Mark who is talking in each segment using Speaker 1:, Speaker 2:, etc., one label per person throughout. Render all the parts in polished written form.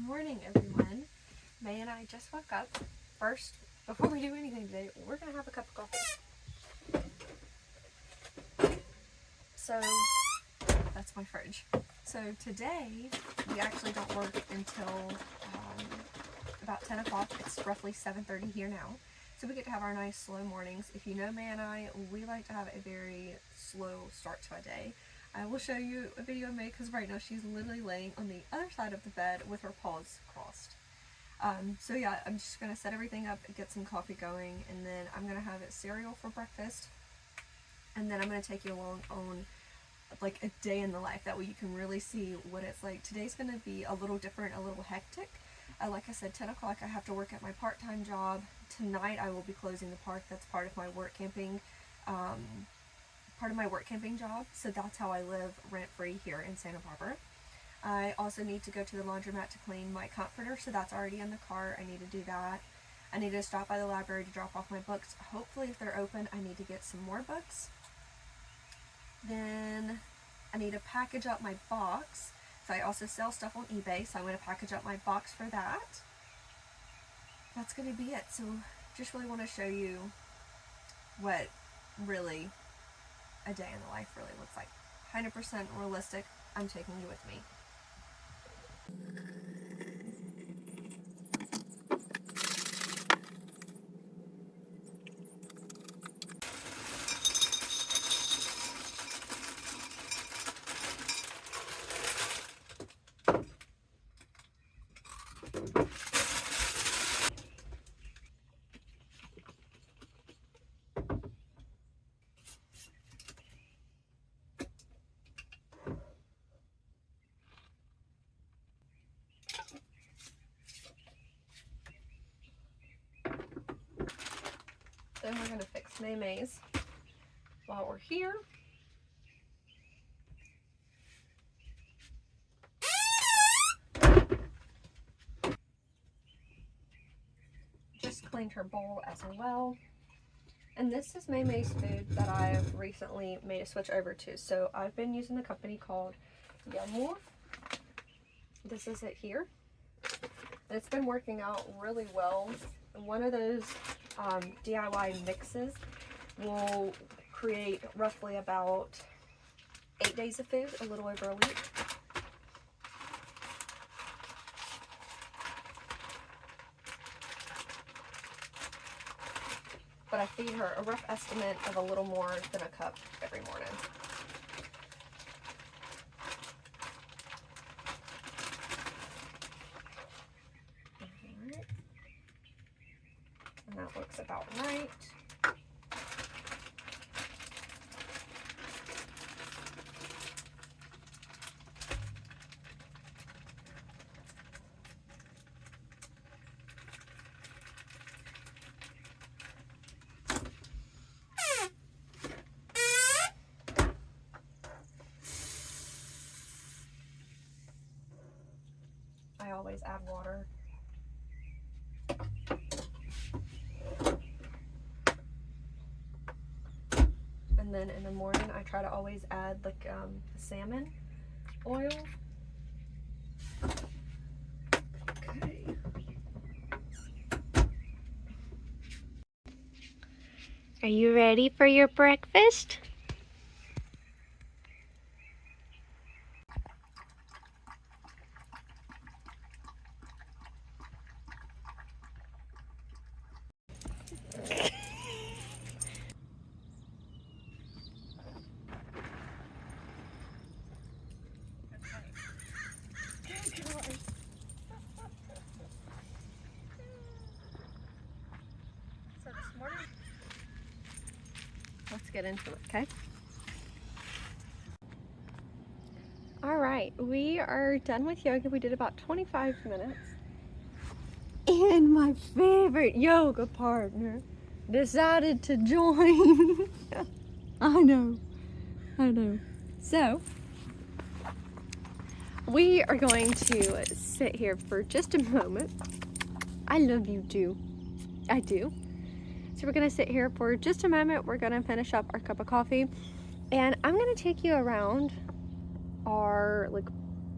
Speaker 1: morning, everyone. Mae and I just woke up. First, before we do anything today, we're gonna have a cup of coffee. So, that's my fridge. So today, we actually don't work until about 10 o'clock. It's roughly 7:30 here now. So we get to have our nice slow mornings. If you know Mae and I, we like to have a very slow start to a day. I will show you a video of Mae because right now she's literally laying on the other side of the bed with her paws crossed. So yeah, I'm just going to set everything up, get some coffee going, and then I'm going to have cereal for breakfast. And then I'm going to take you along on like a day in the life. That way you can really see what it's like. Today's going to be a little different, a little hectic. Like I said, 10 o'clock I have to work at my part-time job. Tonight I will be closing the park. That's part of my work camping job. So that's how I live rent-free here in Santa Barbara. I also need to go to the laundromat to clean my comforter, so that's already in the car. I need to do that. I need to stop by the library to drop off my books. Hopefully, if they're open, I need to get some more books. Then I need to package up my box. So I also sell stuff on eBay, so I'm going to package up my box for that. That's going to be it. So just really want to show you what really a day in the life really looks like. 100% realistic. I'm taking you with me. Then we're going to fix Mae's while we're here. Just cleaned her bowl as well. And this is Mae's food that I've recently made a switch over to. So I've been using the company called glamorous. This is it here. And it's been working out really well. One of those DIY mixes will create roughly about 8 days of food, a little over a week. But I feed her a rough estimate of a little more than a cup every morning. Alright. And that looks about right. I always add water. And then in the morning, I try to always add like salmon oil. Okay.
Speaker 2: Are you ready for your breakfast?
Speaker 1: So this morning, let's get into it, okay? All right, we are done with yoga. We did about 25 minutes. And my favorite yoga partner decided to join. I know. So, we are going to sit here for just a moment. I love you too. I do. So we're gonna sit here for just a moment. We're gonna finish up our cup of coffee, and I'm gonna take you around our like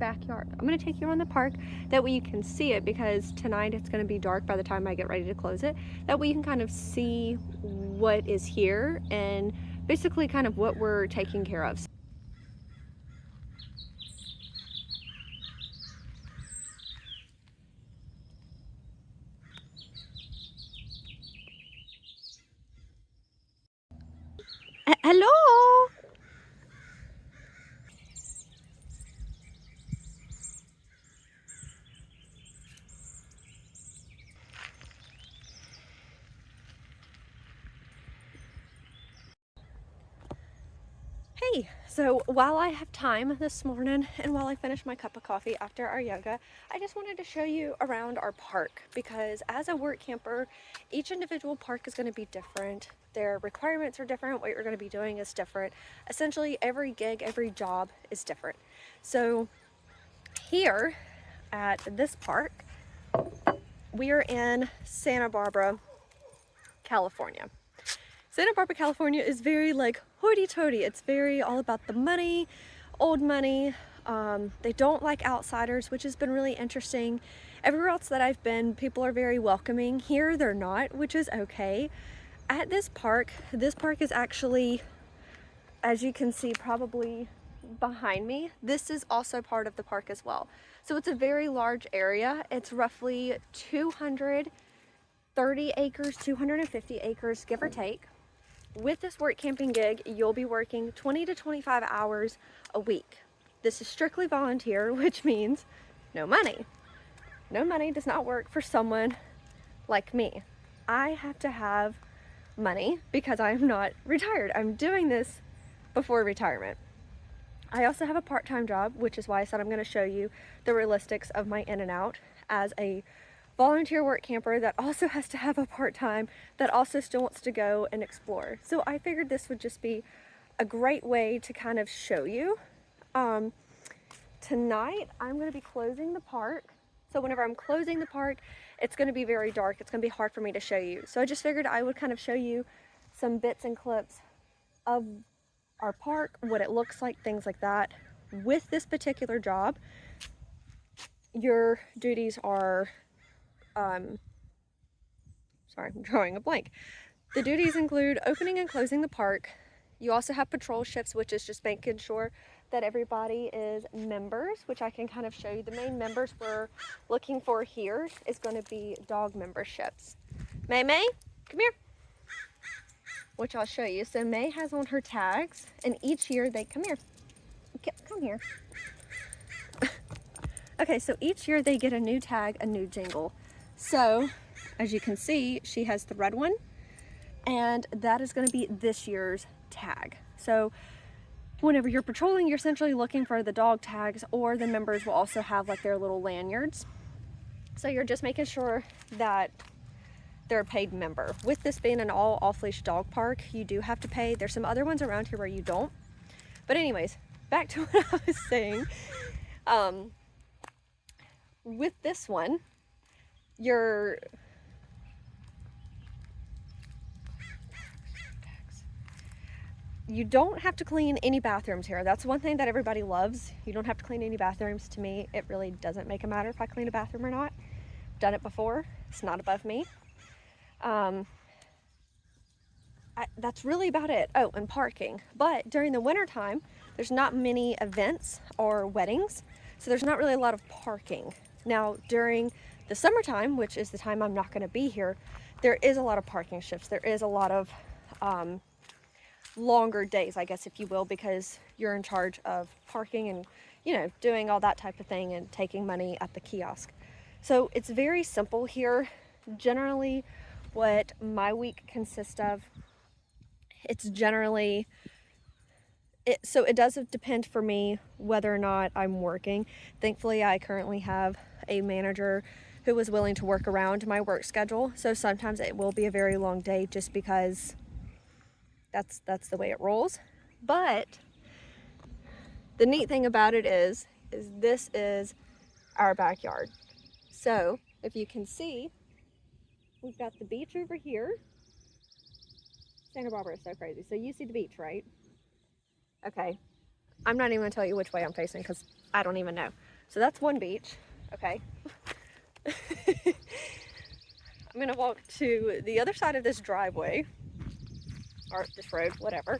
Speaker 1: backyard. I'm going to take you around the park. That way you can see it, because tonight it's going to be dark by the time I get ready to close it. That way you can kind of see what is here and basically kind of what we're taking care of. Hello! Hey, so while I have time this morning and while I finish my cup of coffee after our yoga, I just wanted to show you around our park, because as a work camper, each individual park is going to be different. Their requirements are different. What you're going to be doing is different. Essentially, every gig, every job is different. So here at this park, we are in Santa Barbara, California. Santa Barbara, California is very like hoity-toity. It's very all about the money, old money. They don't like outsiders, which has been really interesting. Everywhere else that I've been, people are very welcoming. Here they're not, which is okay. At this park is actually, as you can see probably behind me, this is also part of the park as well. So it's a very large area. It's roughly 230 acres, 250 acres, give or take. With this work camping gig, you'll be working 20 to 25 hours a week. This is strictly volunteer, which means no money. No money does not work for someone like me. I have to have money because I am not retired. I'm doing this before retirement. I also have a part-time job, which is why I said I'm going to show you the realistics of my in and out as a volunteer work camper that also has to have a part-time, that also still wants to go and explore. So I figured this would just be a great way to kind of show you. Tonight I'm going to be closing the park. So whenever I'm closing the park, it's going to be very dark. It's going to be hard for me to show you. So I just figured I would kind of show you some bits and clips of our park, what it looks like, things like that. With this particular job, your duties are sorry, I'm drawing a blank. The duties include opening and closing the park. You also have patrol shifts, which is just making sure that everybody is members, which I can kind of show you. The main members we're looking for here is going to be dog memberships. Mae, come here. Which I'll show you. So Mae has on her tags, and each year they, come here. Come here. Okay, so each year they get a new tag, a new jingle. So as you can see, she has the red one, and that is going to be this year's tag. So whenever you're patrolling, you're essentially looking for the dog tags, or the members will also have like their little lanyards. So you're just making sure that they're a paid member. With this being an all off-leash dog park, you do have to pay. There's some other ones around here where you don't. But anyways, back to what I was saying. With this one, you don't have to clean any bathrooms here. That's one thing that everybody loves. You don't have to clean any bathrooms. To me, it really doesn't make a matter if I clean a bathroom or not. I've done it before. It's not above me. That's really about it. Oh, and parking. But during the winter time, there's not many events or weddings, so there's not really a lot of parking. Now, during the summertime, which is the time I'm not going to be here, there is a lot of parking shifts. There is a lot of longer days, I guess, if you will, because you're in charge of parking and, you know, doing all that type of thing and taking money at the kiosk. So it's very simple here. Generally, what my week consists of, it's generally, so it does depend for me whether or not I'm working. Thankfully, I currently have a manager who was willing to work around my work schedule. So sometimes it will be a very long day just because that's the way it rolls. But the neat thing about it is this is our backyard. So if you can see, we've got the beach over here. Santa Barbara is so crazy. So you see the beach, right? Okay. I'm not even gonna tell you which way I'm facing because I don't even know. So that's one beach, okay? I'm gonna walk to the other side of this driveway, or this road, whatever.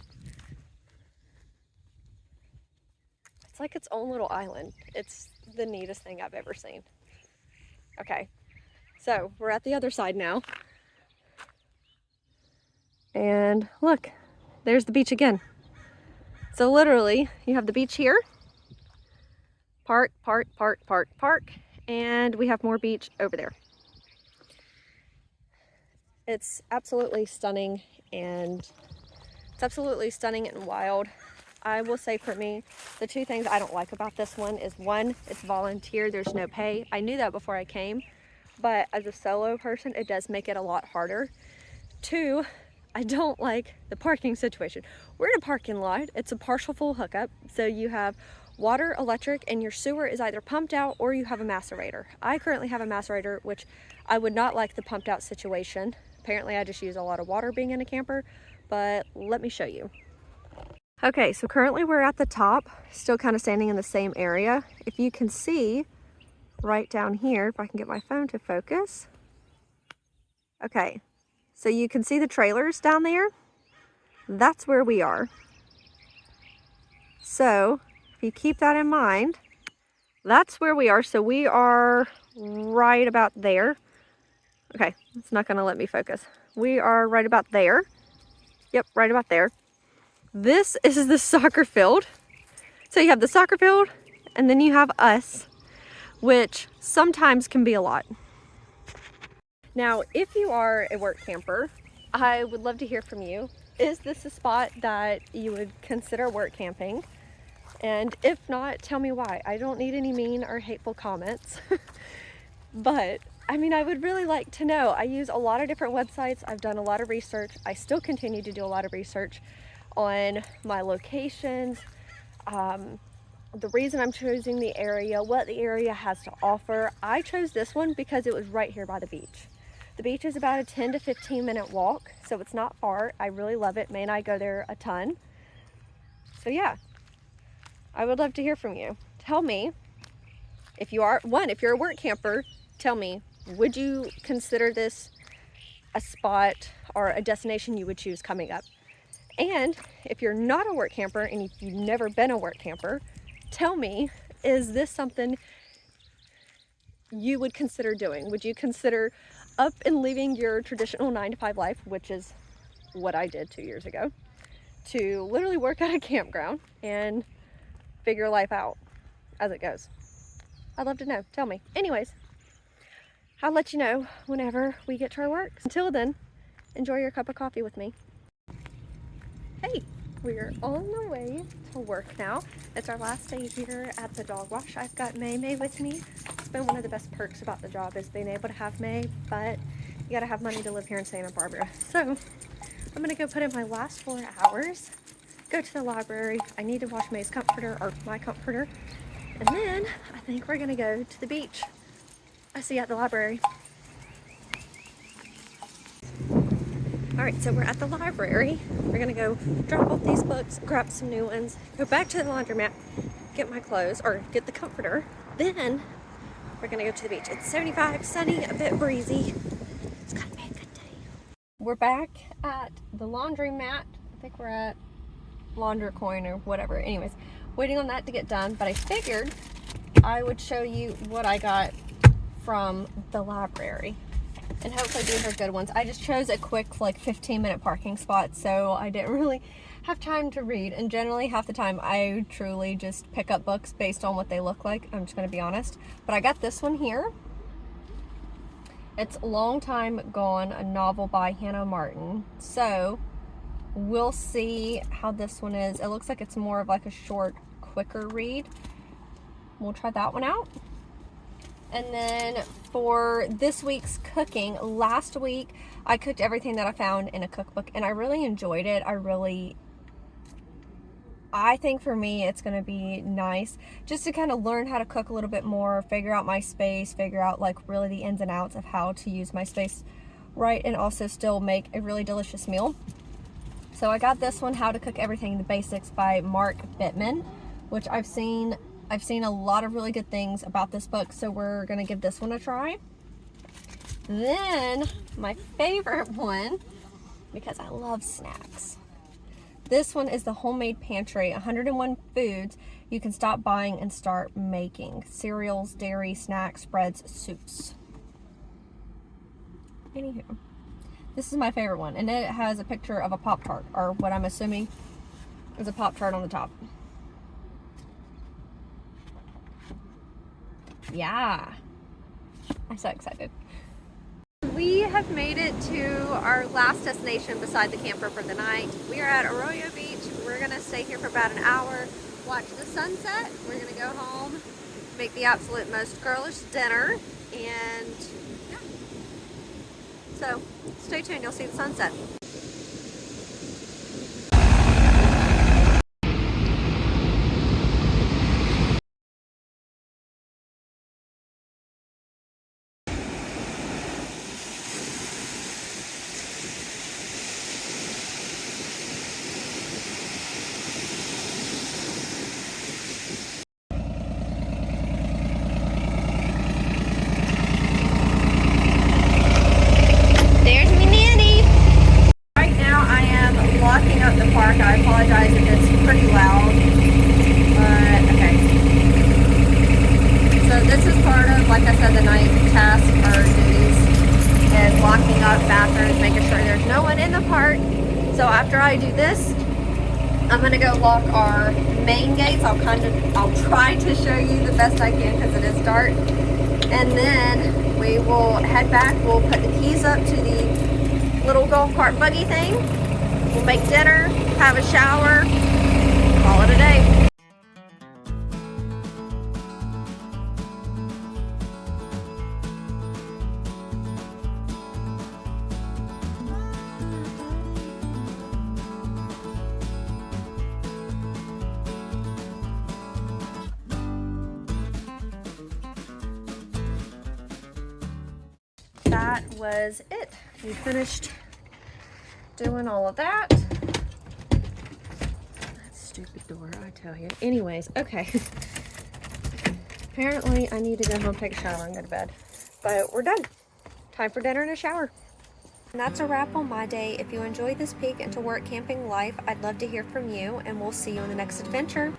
Speaker 1: It's like its own little island. It's the neatest thing I've ever seen. Okay, so we're at the other side now. And look, there's the beach again. So literally, you have the beach here, park, and we have more beach over there. It's absolutely stunning, and wild. I will say for me, the two things I don't like about this one is one, it's volunteer, there's no pay. I knew that before I came, but as a solo person, it does make it a lot harder. Two, I don't like the parking situation. We're in a parking lot. It's a partial full hookup. So you have water, electric, and your sewer is either pumped out or you have a macerator. I currently have a macerator, which I would not like the pumped out situation. Apparently I just use a lot of water being in a camper, but let me show you. Okay, so currently we're at the top, still kind of standing in the same area. If you can see right down here, if I can get my phone to focus. Okay. So you can see the trailers down there. That's where we are. So if you keep that in mind, that's where we are. So we are right about there. Okay, it's not gonna let me focus. We are right about there. Yep, right about there. This is the soccer field. So you have the soccer field and then you have us, which sometimes can be a lot. Now, if you are a work camper, I would love to hear from you. Is this a spot that you would consider work camping? And if not, tell me why. I don't need any mean or hateful comments. But, I mean, I would really like to know. I use a lot of different websites. I've done a lot of research. I still continue to do a lot of research on my locations, the reason I'm choosing the area, what the area has to offer. I chose this one because it was right here by the beach. The beach is about a 10 to 15 minute walk, so it's not far. I really love it. Mae and I go there a ton. So yeah, I would love to hear from you. Tell me, if you're a work camper, tell me, would you consider this a spot or a destination you would choose coming up? And if you're not a work camper and if you've never been a work camper, tell me, is this something you would consider doing? Would you consider up and leaving your traditional 9-to-5 life, which is what I did 2 years ago, to literally work at a campground and figure life out as it goes? I'd love to know. Tell me. Anyways, I'll let you know whenever we get to our work. Until then, enjoy your cup of coffee with me. Hey, we're on the way to work now. It's our last day here at the dog wash. I've got Mae with me. It's been one of the best perks about the job is being able to have Mae, but you gotta have money to live here in Santa Barbara. So I'm gonna go put in my last 4 hours, go to the library. I need to wash Mae's comforter, or my comforter, and then I think we're gonna go to the beach. I see you at the library. All right, so we're at the library. We're gonna go drop off these books, grab some new ones, go back to the laundromat, get my clothes, or get the comforter. Then we're gonna go to the beach. It's 75, sunny, a bit breezy. It's gonna be a good day. We're back at the laundromat. I think we're at Launder Coin or whatever. Anyways, waiting on that to get done, but I figured I would show you what I got from the library. And hopefully these are good ones. I just chose a quick like 15-minute parking spot, so I didn't really have time to read. And generally half the time I truly just pick up books based on what they look like. I'm just gonna be honest. But I got this one here. It's Long Time Gone, a novel by Hannah Martin. So we'll see how this one is. It looks like it's more of like a short, quicker read. We'll try that one out. And then for this week's cooking, last week I cooked everything that I found in a cookbook and I really enjoyed it. I think for me it's going to be nice just to kind of learn how to cook a little bit more, figure out my space, figure out like really the ins and outs of how to use my space right, and also still make a really delicious meal. So I got this one, How to Cook Everything, the Basics by Mark Bittman. which I've seen a lot of really good things about this book, so we're gonna give this one a try. Then my favorite one, because I love snacks, this one is the Homemade Pantry, 101 foods you can stop buying and start making. Cereals, dairy, snacks, breads, soups. Anywho, this is my favorite one, and it has a picture of a Pop-Tart, or what I'm assuming is a Pop-Tart on the top. Yeah, I'm so excited. We have made it to our last destination beside the camper for the night. We are at Arroyo Beach. We're gonna stay here for about an hour, watch the sunset. We're gonna go home, make the absolute most girlish dinner, and yeah. So stay tuned, you'll see the sunset.
Speaker 2: There's me nanny.
Speaker 1: Right now I am locking up the park. I apologize if it's pretty loud, but okay. So this is part of, like I said, the night task or duties is locking up bathrooms, making sure there's no one in the park. So after I do this, I'm gonna go lock our main gates. I'll try to show you the best I can because it is dark. And then we will head back. We'll put the keys up to the little golf cart buggy thing. We'll make dinner, have a shower, call it a day. That was it. We finished doing all of that. That stupid door, I tell you. Anyways, okay. Apparently I need to go home, take a shower, and go to bed. But we're done. Time for dinner and a shower. And that's a wrap on my day. If you enjoyed this peek into work camping life, I'd love to hear from you, and we'll see you in the next adventure.